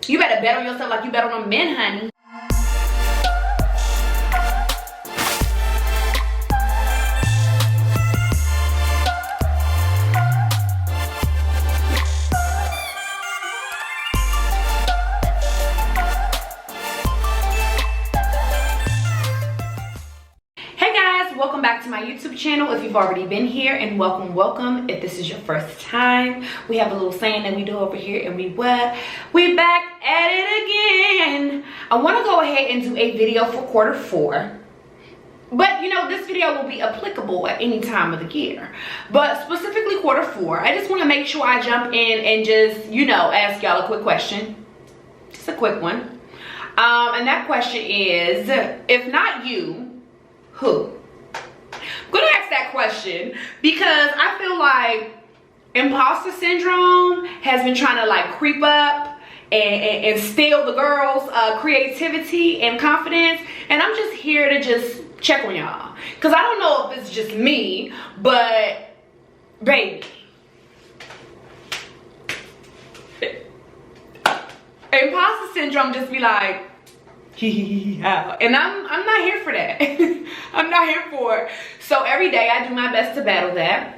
You better bet on yourself like you bet on them men, honey. Welcome back to my YouTube channel if you've already been here, and welcome if this is your first time. We have a little saying that we do over here, and we back at it again. I want to go ahead and do a video for quarter 4, but you know, this video will be applicable at any time of the year, but specifically quarter 4. I just want to make sure I jump in and just, you know, ask y'all a quick question, just a quick one, and that question is, if not you, who? I'm gonna ask that question because I feel like imposter syndrome has been trying to like creep up and steal the girls' creativity and confidence, and I'm just here to just check on y'all because I don't know if it's just me, but baby, imposter syndrome just be like, and I'm not here for that. I'm not here for it. So every day I do my best to battle that,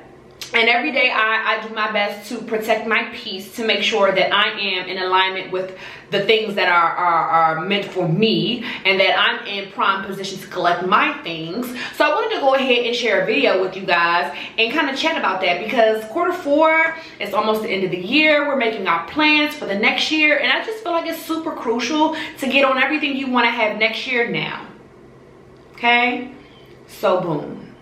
and every day I do my best to protect my peace, to make sure that I am in alignment with the things that are meant for me, and that I'm in prime position to collect my things. So I wanted to go ahead and share a video with you guys and kind of chat about that, because quarter 4 is almost the end of the year. We're making our plans for the next year, and I just feel like it's super crucial to get on everything you want to have next year now. Okay, so boom.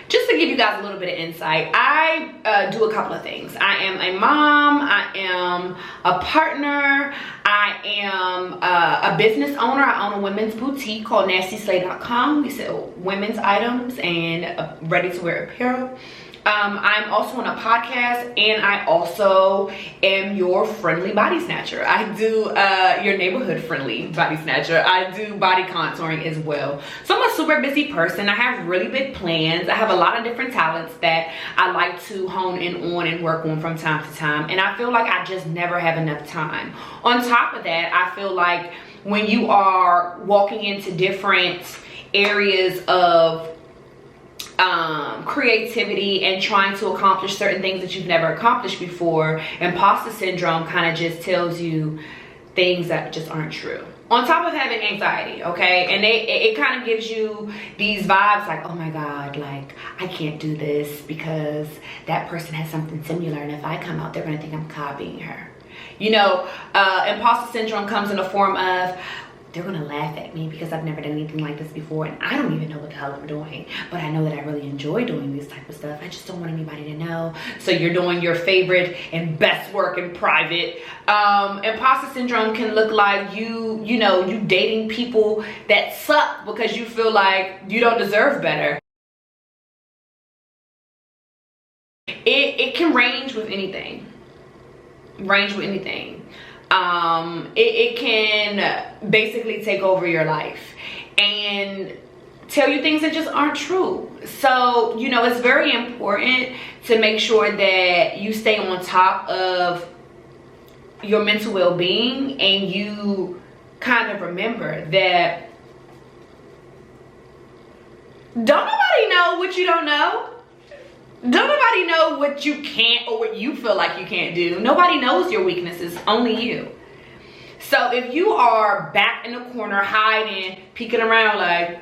Just to give you guys a little bit of insight, I do a couple of things. I am a mom, I am a partner, I am a business owner. I own a women's boutique called nastyslay.com. We sell women's items and ready-to-wear apparel. I'm also on a podcast, and I also am your friendly body snatcher. I do your neighborhood friendly body snatcher. I do body contouring as well. So I'm a super busy person. I have really big plans. I have a lot of different talents that I like to hone in on and work on from time to time, and I feel like I just never have enough time. On top of that, I feel like when you are walking into different areas of creativity and trying to accomplish certain things that you've never accomplished before, imposter syndrome kind of just tells you things that just aren't true, on top of having anxiety. Okay, and it kind of gives you these vibes like, oh my god, like I can't do this because that person has something similar, and if I come out, they're gonna think I'm copying her. You know, imposter syndrome comes in the form of, they're gonna laugh at me because I've never done anything like this before, and I don't even know what the hell I'm doing, but I know that I really enjoy doing this type of stuff. I just don't want anybody to know. So you're doing your favorite and best work in private. Imposter syndrome can look like you dating people that suck because you feel like you don't deserve better. It can range with anything. It can basically take over your life and tell you things that just aren't true. So, you know, it's very important to make sure that you stay on top of your mental well-being, and you kind of remember that don't nobody know what you don't know. Don't nobody know what you can't or what you feel like you can't do. Nobody knows your weaknesses, only you. So if you are back in the corner, hiding, peeking around like,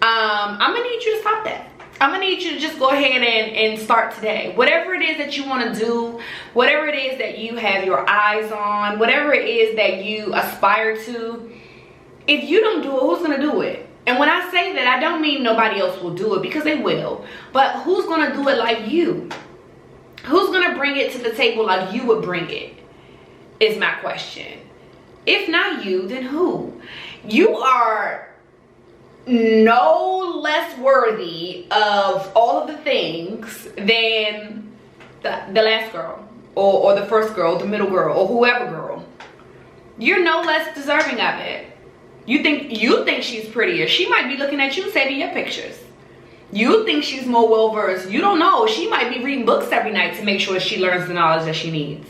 I'm gonna need you to stop that. I'm gonna need you to just go ahead and start today. Whatever it is that you wanna do, whatever it is that you have your eyes on, whatever it is that you aspire to, if you don't do it, who's gonna do it? And when I say that, I don't mean nobody else will do it, because they will. But who's gonna do it like you? Who's gonna bring it to the table like you would bring it, is my question. If not you, then who? You are no less worthy of all of the things than the last girl, or the first girl, the middle girl, or whoever girl. You're no less deserving of it. You think she's prettier. She might be looking at you saving your pictures. You think she's more well-versed. You don't know. She might be reading books every night to make sure she learns the knowledge that she needs.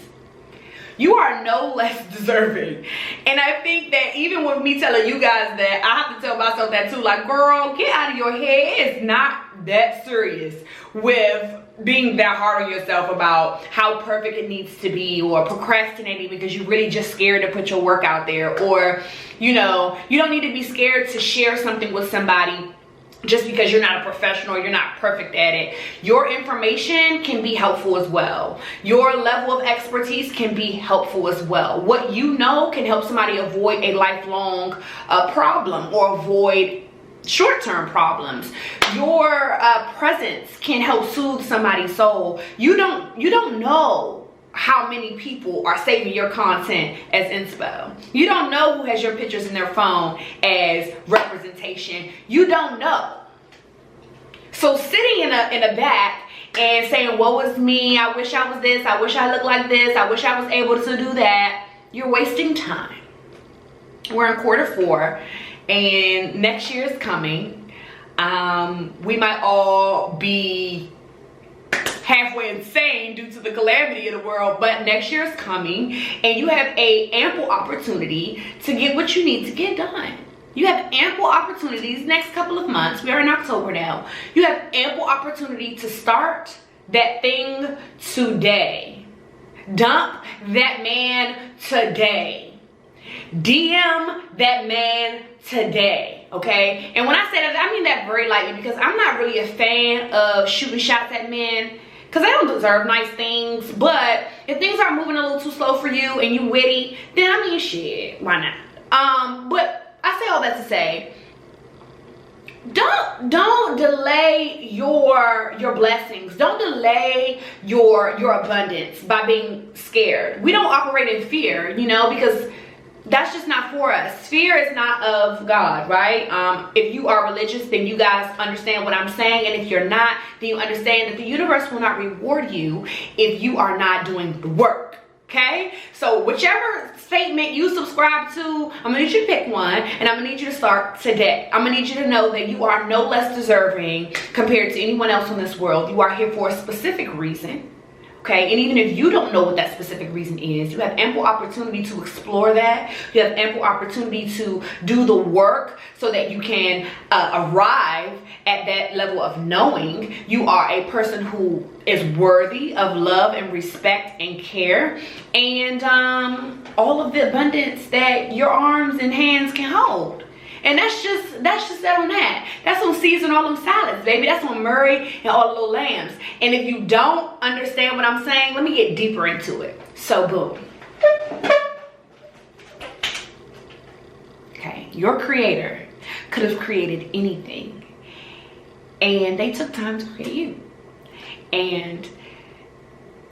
You are no less deserving. And I think that even with me telling you guys that, I have to tell myself that too. Like, girl, get out of your head. It's not that serious with being that hard on yourself about how perfect it needs to be, or procrastinating because you're really just scared to put your work out there, or, you know, you don't need to be scared to share something with somebody just because you're not a professional, you're not perfect at it. Your information can be helpful as well. Your level of expertise can be helpful as well. What you know can help somebody avoid a lifelong problem, or avoid short-term problems. Your presence can help soothe somebody's soul. You don't know how many people are saving your content as inspo. You don't know who has your pictures in their phone as representation. You don't know. So sitting in the back and saying, woe is me, I wish I was this, I wish I looked like this, I wish I was able to do that, you're wasting time. We're in Q4 and next year is coming. We might all be halfway insane due to the calamity of the world, but next year is coming and you have a ample opportunity to get what you need to get done. You have ample opportunities next couple of months. We are in October now. You have ample opportunity to start that thing today. Dump that man today. DM that man today, okay? And when I say that, I mean that very lightly, because I'm not really a fan of shooting shots at men, because they don't deserve nice things. But if things are moving a little too slow for you and you witty, then I mean, shit, why not? But I say all that to say, don't delay your blessings. Don't delay your abundance by being scared. We don't operate in fear, you know, because that's just not for us. Fear is not of God, right? If you are religious, then you guys understand what I'm saying. And if you're not, then you understand that the universe will not reward you if you are not doing the work. Okay? So whichever statement you subscribe to, I'm gonna need you to pick one, and I'm gonna need you to start today. I'm gonna need you to know that you are no less deserving compared to anyone else in this world. You are here for a specific reason. Okay, and even if you don't know what that specific reason is, you have ample opportunity to explore that. You have ample opportunity to do the work so that you can arrive at that level of knowing you are a person who is worthy of love and respect and care, and all of the abundance that your arms and hands can hold. And that's just that on that. That's on season all them salads, baby. That's on Murray and all the little lambs. And if you don't understand what I'm saying, let me get deeper into it. So boom. Okay, your creator could have created anything, and they took time to create you. And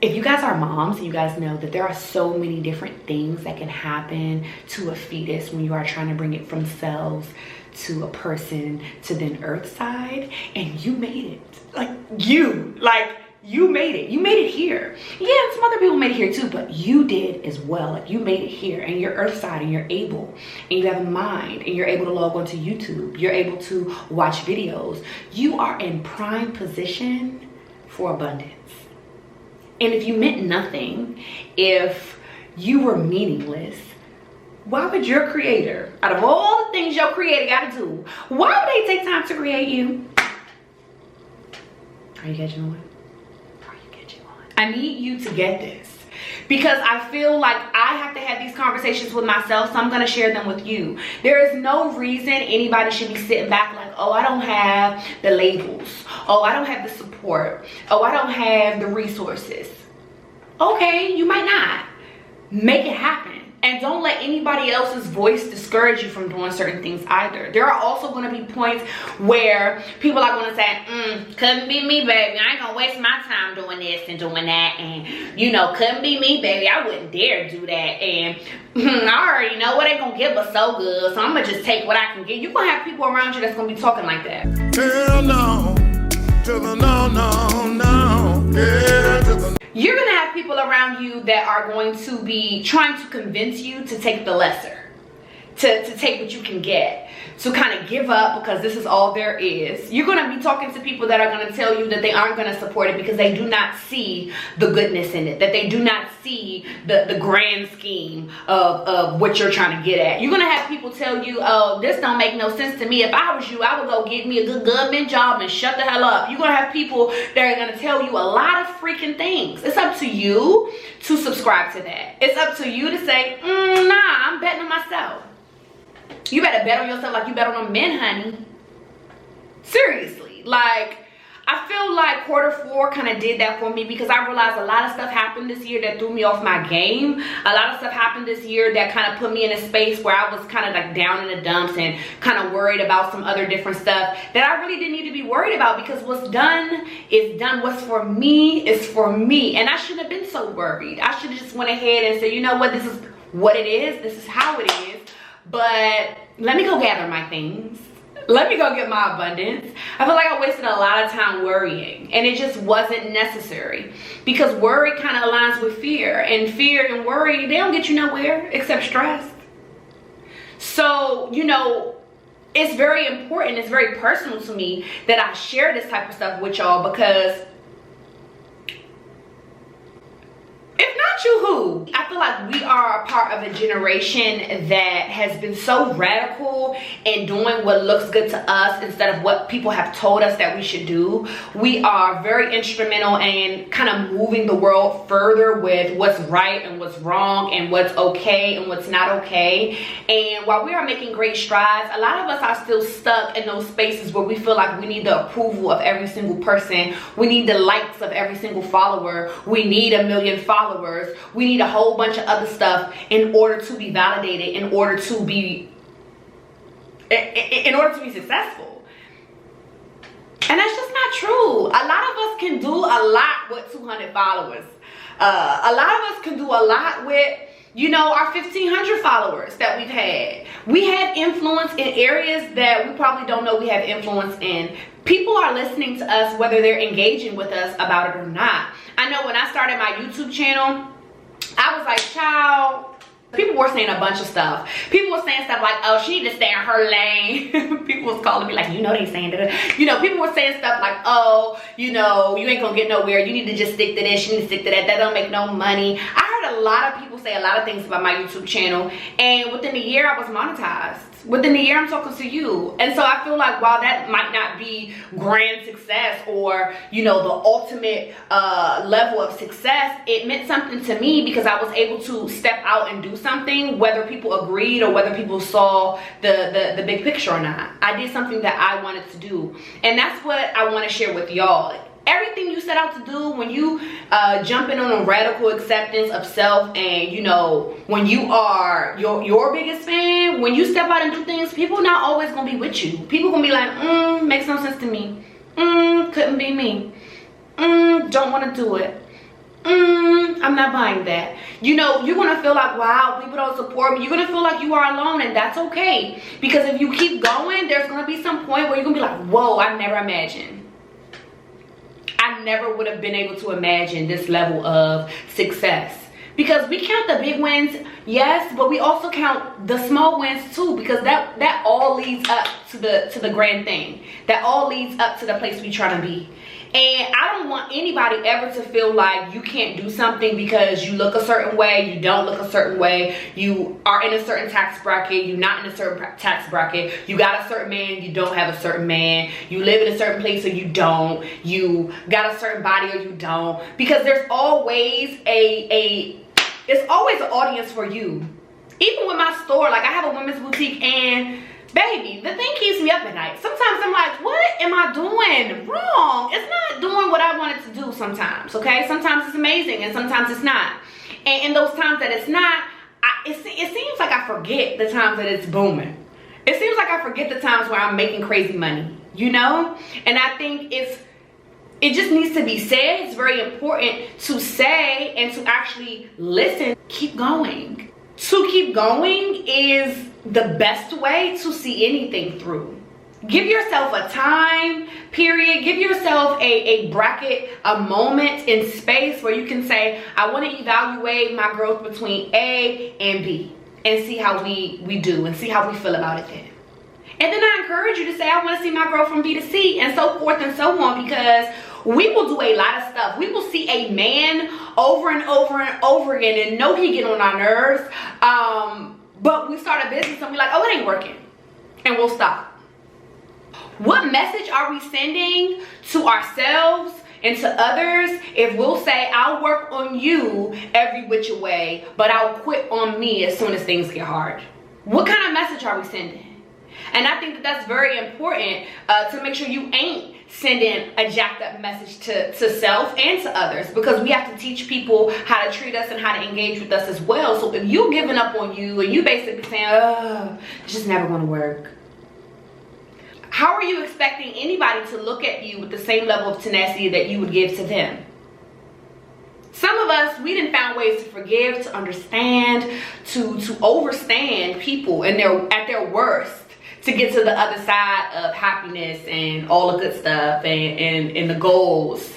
if you guys are moms, and you guys know that there are so many different things that can happen to a fetus when you are trying to bring it from cells to a person to then earthside, and you made it. You made it. You made it here. Yeah, some other people made it here too, but you did as well. Like, you made it here, and you're earthside, and you're able, and you have a mind, and you're able to log onto YouTube. You're able to watch videos. You are in prime position for abundance. And if you meant nothing, if you were meaningless, why would your creator, out of all the things your creator got to do, why would they take time to create you? Are you catching on? Are you catching on? I need you to get this, because I feel like I have to have these conversations with myself, so I'm going to share them with you. There is no reason anybody should be sitting back like, oh, I don't have the labels. Oh, I don't have the support. Oh, I don't have the resources. Okay, you might not. Make it happen. And don't let anybody else's voice discourage you from doing certain things either. There are also going to be points where people are going to say, couldn't be me, baby. I ain't going to waste my time doing this and doing that. And, you know, couldn't be me, baby. I wouldn't dare do that. And I already know what they going to give us so good, so I'm going to just take what I can get. You're going to have people around you that's going to be talking like that. Hell no. To the no, no, no. Yeah, to the You're going to have people around you that are going to be trying to convince you to take the lesser. to take what you can get, to kind of give up because this is all there is. You're going to be talking to people that are going to tell you that they aren't going to support it because they do not see the goodness in it, that they do not see the grand scheme of what you're trying to get at. You're going to have people tell you, oh, this don't make no sense to me. If I was you, I would go get me a good government job and shut the hell up. You're going to have people that are going to tell you a lot of freaking things. It's up to you to subscribe to that. It's up to you to say, nah, I'm betting on myself. You better bet on yourself like you bet on men, honey. Seriously. Like, I feel like Q4 kind of did that for me because I realized a lot of stuff happened this year that threw me off my game. A lot of stuff happened this year that kind of put me in a space where I was kind of like down in the dumps and kind of worried about some other different stuff that I really didn't need to be worried about, because what's done is done. What's for me is for me. And I shouldn't have been so worried. I should have just went ahead and said, you know what, this is what it is. This is how it is. But let me go gather my things. Let me go get my abundance. I feel like I wasted a lot of time worrying, and it just wasn't necessary, because worry kind of aligns with fear, and fear and worry, they don't get you nowhere except stress. So, you know, it's very important, it's very personal to me that I share this type of stuff with y'all, because if not you, who? I feel like we are a part of a generation that has been so radical in doing what looks good to us instead of what people have told us that we should do. We are very instrumental in kind of moving the world further with what's right and what's wrong and what's okay and what's not okay. And while we are making great strides, a lot of us are still stuck in those spaces where we feel like we need the approval of every single person. We need the likes of every single follower. We need 1 million followers. We need a whole bunch of other stuff in order to be validated, in order to be successful. And that's just not true. A lot of us can do a lot with 200 followers. A lot of us can do a lot with, you know, our 1,500 followers that we've had. We have influence in areas that we probably don't know we have influence in. People are listening to us whether they're engaging with us about it or not. I know when I started my YouTube channel, I was like, child, people were saying a bunch of stuff. People were saying stuff like, oh, she need to stay in her lane. People was calling me like, you know they saying that. You know, people were saying stuff like, oh, you know, you ain't gonna get nowhere. You need to just stick to this. You need to stick to that. That don't make no money. I heard a lot of people say a lot of things about my YouTube channel. And within a year, I was monetized. Within a year, I'm talking to you. And so I feel like while that might not be grand success or, you know, the ultimate level of success, it meant something to me because I was able to step out and do something, whether people agreed or whether people saw the big picture or not. I did something that I wanted to do. And that's what I want to share with y'all. Everything you set out to do, when you jump in on a radical acceptance of self, and you know, when you are your biggest fan, when you step out and do things, people not always gonna be with you. People gonna be like, makes no sense to me. Couldn't be me. Don't want to do it. I'm not buying that. You know, you're gonna feel like, wow, people don't support me. You're gonna feel like you are alone, and that's okay. Because if you keep going, there's gonna be some point where you're gonna be like, whoa, I never imagined. I never would have been able to imagine this level of success. Because we count the big wins, yes, but we also count the small wins too, because that all leads up to the grand thing. That all leads up to the place we try to be. And I don't want anybody ever to feel like you can't do something because you look a certain way, you don't look a certain way, you are in a certain tax bracket, you're not in a certain tax bracket, you got a certain man, you don't have a certain man, you live in a certain place or you don't, you got a certain body or you don't. Because there's always it's always an audience for you. Even with my store, like I have a women's boutique, and baby, the thing keeps me up at night. Sometimes I'm like, what am I doing wrong? It's not doing what I wanted to do sometimes, okay? Sometimes it's amazing and sometimes it's not. And in those times that it's not, it seems like I forget the times that it's booming. It seems like I forget the times where I'm making crazy money, you know? And I think it just needs to be said. It's very important to say and to actually listen. Keep going. To keep going is the best way to see anything through. Give yourself a time period. Give yourself a bracket, a moment in space where you can say, I want to evaluate my growth between A and B. and see how we do and see how we feel about it then. And then I encourage you to say, I want to see my girl from B to C, and so forth and so on, because we will do a lot of stuff. We will see a man over and over and over again and know he get on our nerves. But we start a business and we're like, oh, it ain't working. And we'll stop. What message are we sending to ourselves and to others if we'll say, I'll work on you every which way, but I'll quit on me as soon as things get hard? What kind of message are we sending? And I think that that's very important to make sure you ain't sending a jacked up message to self and to others, because we have to teach people how to treat us and how to engage with us as well. So if you're giving up on you and you basically saying, oh, it's just never going to work, how are you expecting anybody to look at you with the same level of tenacity that you would give to them? Some of us, we done found ways to forgive, to understand, to overstand people and at their worst, to get to the other side of happiness and all the good stuff and the goals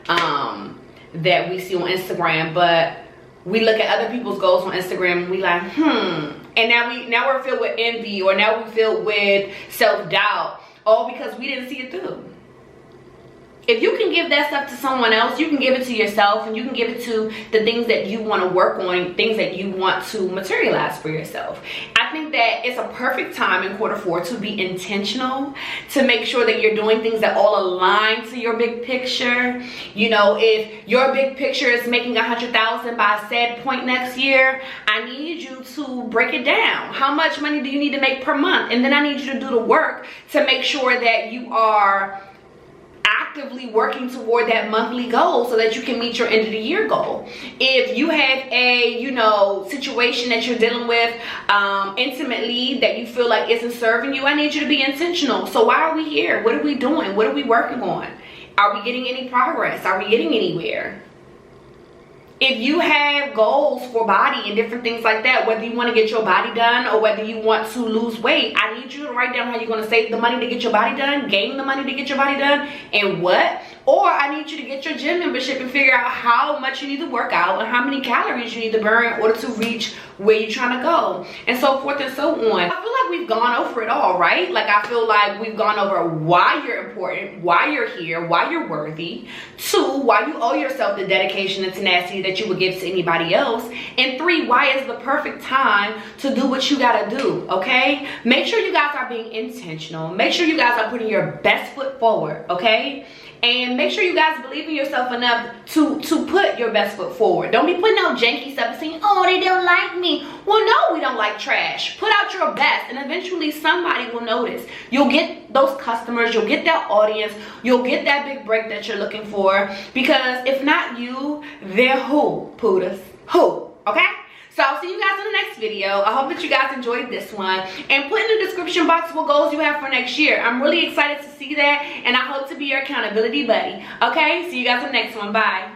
that we see on Instagram. But we look at other people's goals on Instagram and we like, and now we're filled with envy, or now we're filled with self-doubt, all because we didn't see it through. If you can give that stuff to someone else, you can give it to yourself, and you can give it to the things that you want to work on, things that you want to materialize for yourself. I think that it's a perfect time in Q4 to be intentional, to make sure that you're doing things that all align to your big picture. You know, if your big picture is making $100,000 by said point next year, I need you to break it down. How much money do you need to make per month? And then I need you to do the work to make sure that you are actively working toward that monthly goal so that you can meet your end of the year goal. If you have a, situation that you're dealing with intimately that you feel like isn't serving you, I need you to be intentional. So why are we here? What are we doing? What are we working on? Are we getting any progress? Are we getting anywhere? If you have goals for body and different things like that, whether you want to get your body done or whether you want to lose weight, I need you to write down how you're going to save the money to get your body done, gain the money to get your body done, and what. Or I need you to get your gym membership and figure out how much you need to work out and how many calories you need to burn in order to reach where you're trying to go, and so forth and so on. I feel like we've gone over it all, right? Like, I feel like we've gone over why you're important, why you're here, why you're worthy. 2, why you owe yourself the dedication and tenacity that you would give to anybody else. And 3, why is the perfect time to do what you gotta do, okay? Make sure you guys are being intentional. Make sure you guys are putting your best foot forward, okay? And make sure you guys believe in yourself enough to put your best foot forward. Don't be putting out janky stuff and saying, oh, they don't like me. Well, no, we don't like trash. Put out your best, and eventually somebody will notice. You'll get those customers, you'll get that audience, you'll get that big break that you're looking for. Because if not you, then who, Poodles? Who, okay? So I'll see you guys in the next video. I hope that you guys enjoyed this one. And put in the description box what goals you have for next year. I'm really excited to see that. And I hope to be your accountability buddy. Okay? See you guys in the next one. Bye.